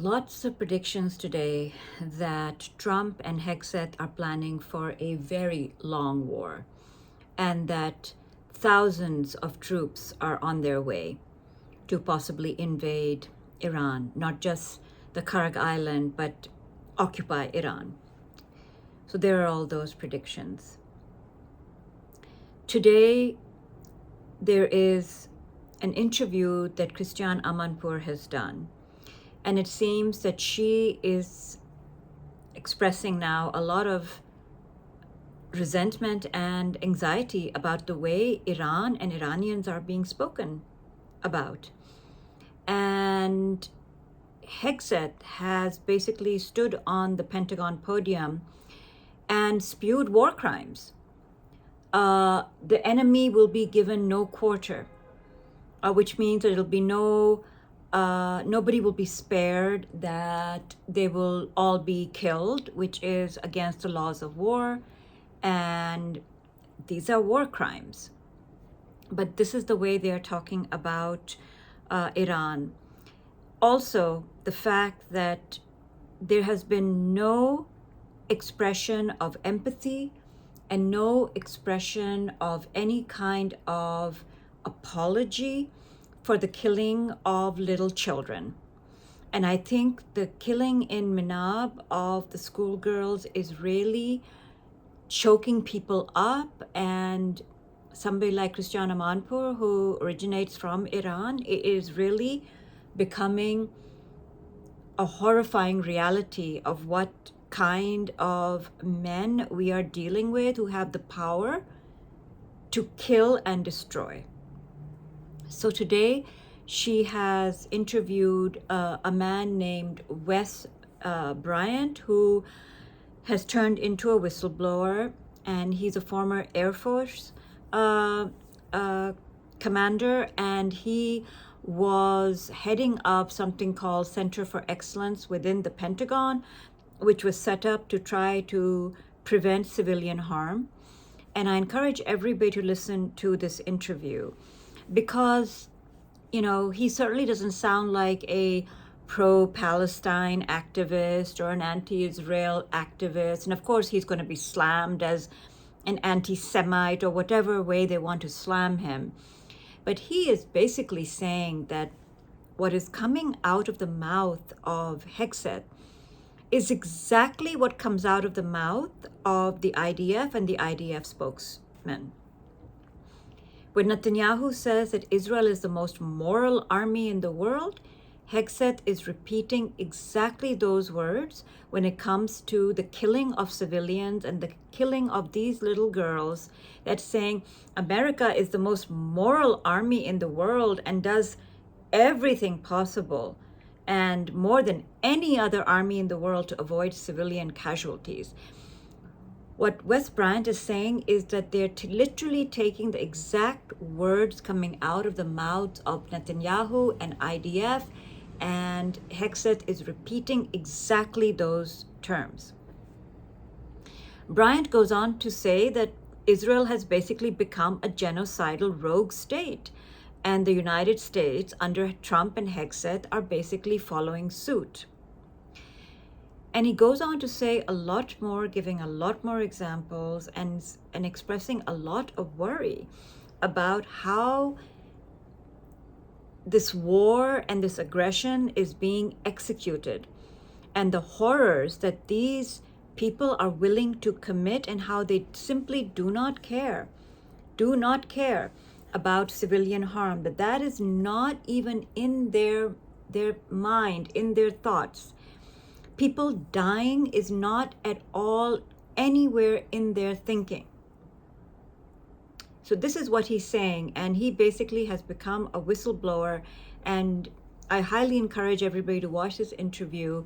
Lots of predictions today that Trump and Hegseth are planning for a very long war and that thousands of troops are on their way to possibly invade Iran, not just the Karg Island, but occupy Iran. So there are all those predictions. Today, there is an interview that Christiane Amanpour has done. And it seems that she is expressing now a lot of resentment and anxiety about the way Iran and Iranians are being spoken about. And Hegseth has basically stood on the Pentagon podium and spewed war crimes. The enemy will be given no quarter, which means that it'll be nobody will be spared, that they will all be killed, which is against the laws of war, and these are war crimes. But this is the way they're talking about Iran. Also, the fact that there has been no expression of empathy and no expression of any kind of apology for the killing of little children. And I think the killing in Minab of the schoolgirls is really choking people up, and somebody like Christiane Amanpour, who originates from Iran, it is really becoming a horrifying reality of what kind of men we are dealing with who have the power to kill and destroy. So today, she has interviewed a man named Wes Bryant, who has turned into a whistleblower, and he's a former Air Force commander, and he was heading up something called Center for Excellence within the Pentagon, which was set up to try to prevent civilian harm. And I encourage everybody to listen to this interview because, you know, he certainly doesn't sound like a pro-Palestine activist or an anti-Israel activist. And of course, he's going to be slammed as an anti-Semite or whatever way they want to slam him. But he is basically saying that what is coming out of the mouth of Hegseth is exactly what comes out of the mouth of the IDF and the IDF spokesman. When Netanyahu says that Israel is the most moral army in the world, Hegseth is repeating exactly those words when it comes to the killing of civilians and the killing of these little girls, that's saying America is the most moral army in the world and does everything possible and more than any other army in the world to avoid civilian casualties. What Wes Bryant is saying is that they're literally taking the exact words coming out of the mouths of Netanyahu and IDF, and Hegseth is repeating exactly those terms. Bryant goes on to say that Israel has basically become a genocidal rogue state, and the United States under Trump and Hegseth are basically following suit. And he goes on to say a lot more, giving a lot more examples and expressing a lot of worry about how this war and this aggression is being executed and the horrors that these people are willing to commit and how they simply do not care about civilian harm, that is not even in their mind, in their thoughts. People dying is not at all anywhere in their thinking. So this is what he's saying, and he basically has become a whistleblower, and I highly encourage everybody to watch this interview.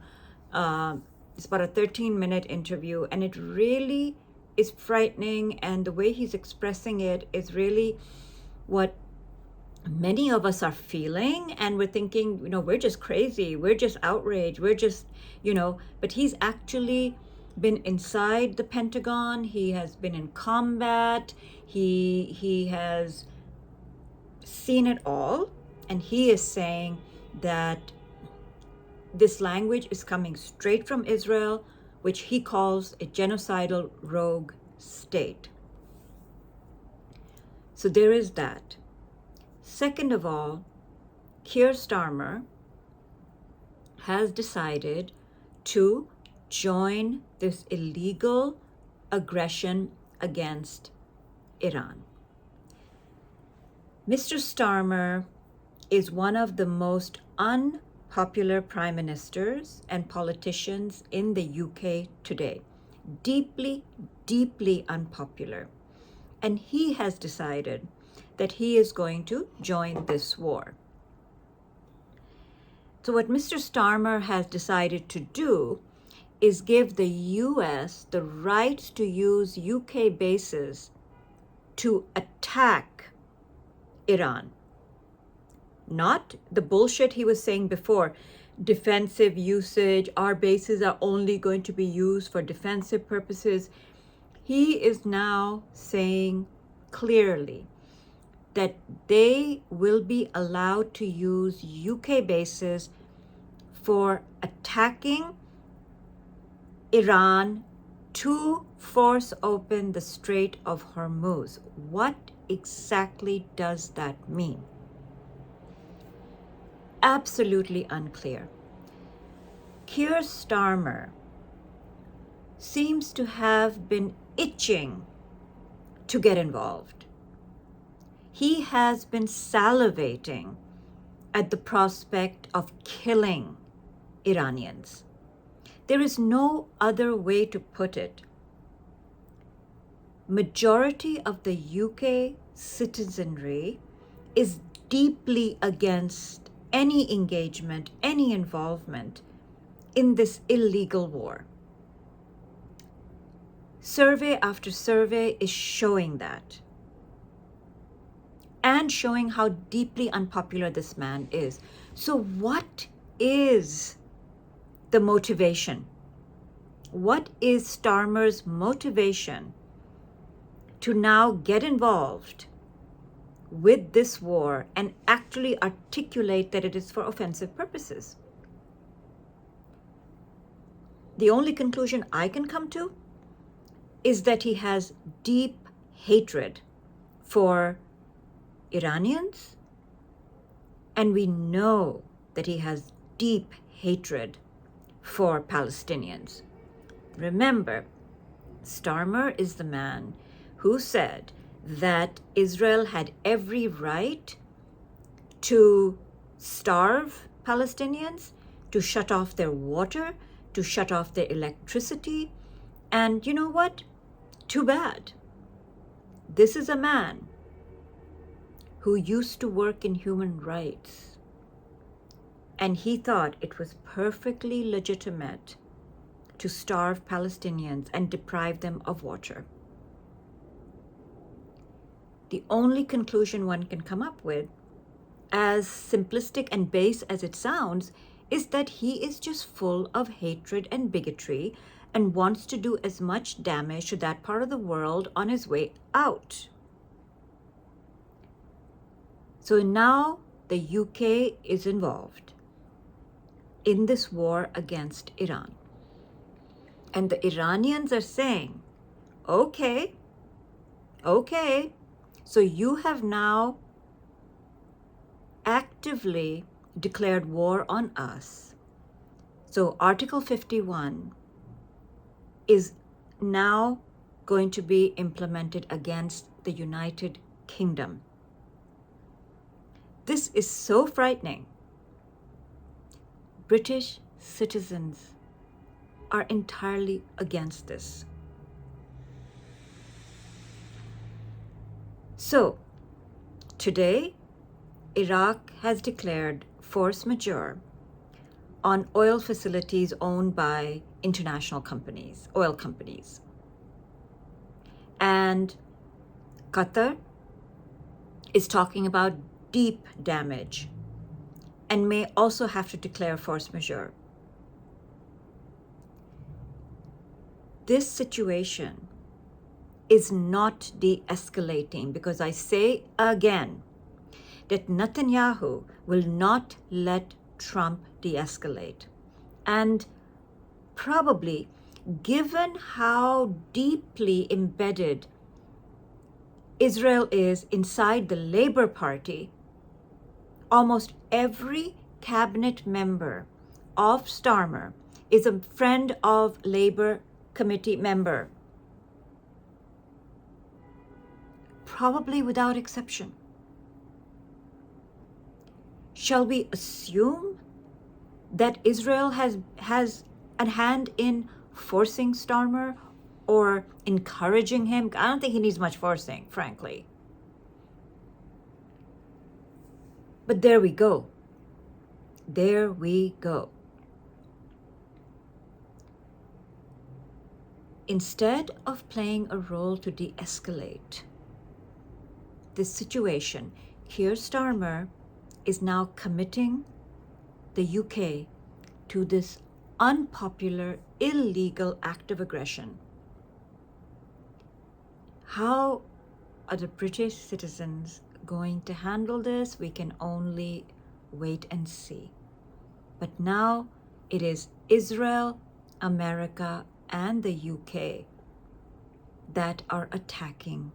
It's about a 13-minute interview, and it really is frightening, and the way he's expressing it is really what many of us are feeling, and we're thinking, you know, we're just crazy, we're just outraged, we're just, you know, but he's actually been inside the Pentagon, he has been in combat, he has seen it all, and he is saying that This language is coming straight from Israel, which he calls a genocidal rogue state. So there is that. Second of all, Keir Starmer has decided to join this illegal aggression against Iran. Mr. Starmer is one of the most unpopular prime ministers and politicians in the UK today. Deeply, deeply unpopular. And he has decided that he is going to join this war. So what Mr. Starmer has decided to do is give the US the right to use UK bases to attack Iran. Not the bullshit he was saying before, defensive usage, our bases are only going to be used for defensive purposes. He is now saying clearly that they will be allowed to use UK bases for attacking Iran to force open the Strait of Hormuz. What exactly does that mean? Absolutely unclear. Keir Starmer seems to have been itching to get involved. He has been salivating at the prospect of killing Iranians. There is no other way to put it. Majority of the UK citizenry is deeply against any engagement, any involvement in this illegal war. Survey after survey is showing that, and showing how deeply unpopular this man is. So what is the motivation? What is Starmer's motivation to now get involved with this war and actually articulate that it is for offensive purposes? The only conclusion I can come to is that he has deep hatred for Iranians, and we know that he has deep hatred for Palestinians. Remember, Starmer is the man who said that Israel had every right to starve Palestinians, to shut off their water, to shut off their electricity. And you know what? Too bad. This is a man who used to work in human rights, and he thought it was perfectly legitimate to starve Palestinians and deprive them of water. The only conclusion one can come up with, as simplistic and base as it sounds, is that he is just full of hatred and bigotry and wants to do as much damage to that part of the world on his way out. So now the UK is involved in this war against Iran. And the Iranians are saying, okay, so you have now actively declared war on us. So Article 51 is now going to be implemented against the United Kingdom. This is so frightening. British citizens are entirely against this. So, today, Iraq has declared force majeure on oil facilities owned by international companies, oil companies. And Qatar is talking about deep damage and may also have to declare force majeure. This situation is not de-escalating, because I say again that Netanyahu will not let Trump de-escalate. And probably, given how deeply embedded Israel is inside the Labor Party, almost every cabinet member of Starmer is a friend of Labor committee member, probably without exception. Shall we assume that Israel has a hand in forcing Starmer or encouraging him? I don't think he needs much forcing, frankly. But there we go. There we go. Instead of playing a role to de-escalate this situation, Keir Starmer is now committing the UK to this unpopular, illegal act of aggression. How are the British citizens going to handle this? We can only wait and see. But now it is Israel, America, and the UK that are attacking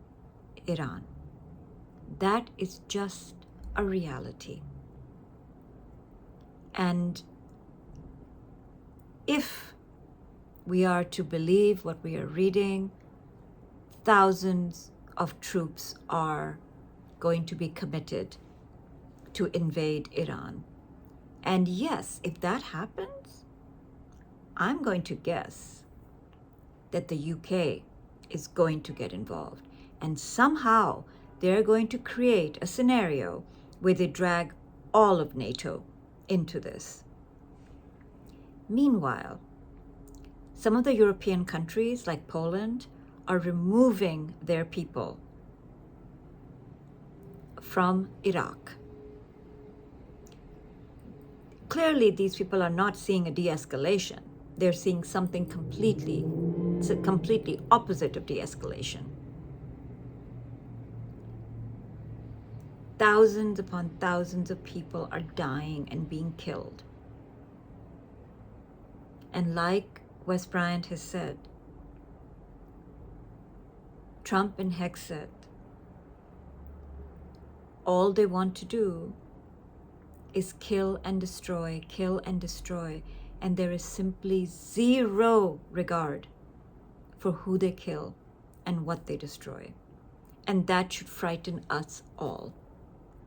Iran. That is just a reality. And if we are to believe what we are reading, thousands of troops are going to be committed to invade Iran. And yes, if that happens, I'm going to guess that the UK is going to get involved. And somehow they're going to create a scenario where they drag all of NATO into this. Meanwhile, some of the European countries, like Poland, are removing their people from Iraq. Clearly, these people are not seeing a de-escalation. They're seeing something completely opposite of de-escalation. Thousands upon thousands of people are dying and being killed. And like Wes Bryant has said, Trump and Hegseth, all they want to do is kill and destroy, and there is simply zero regard for who they kill and what they destroy. And that should frighten us all.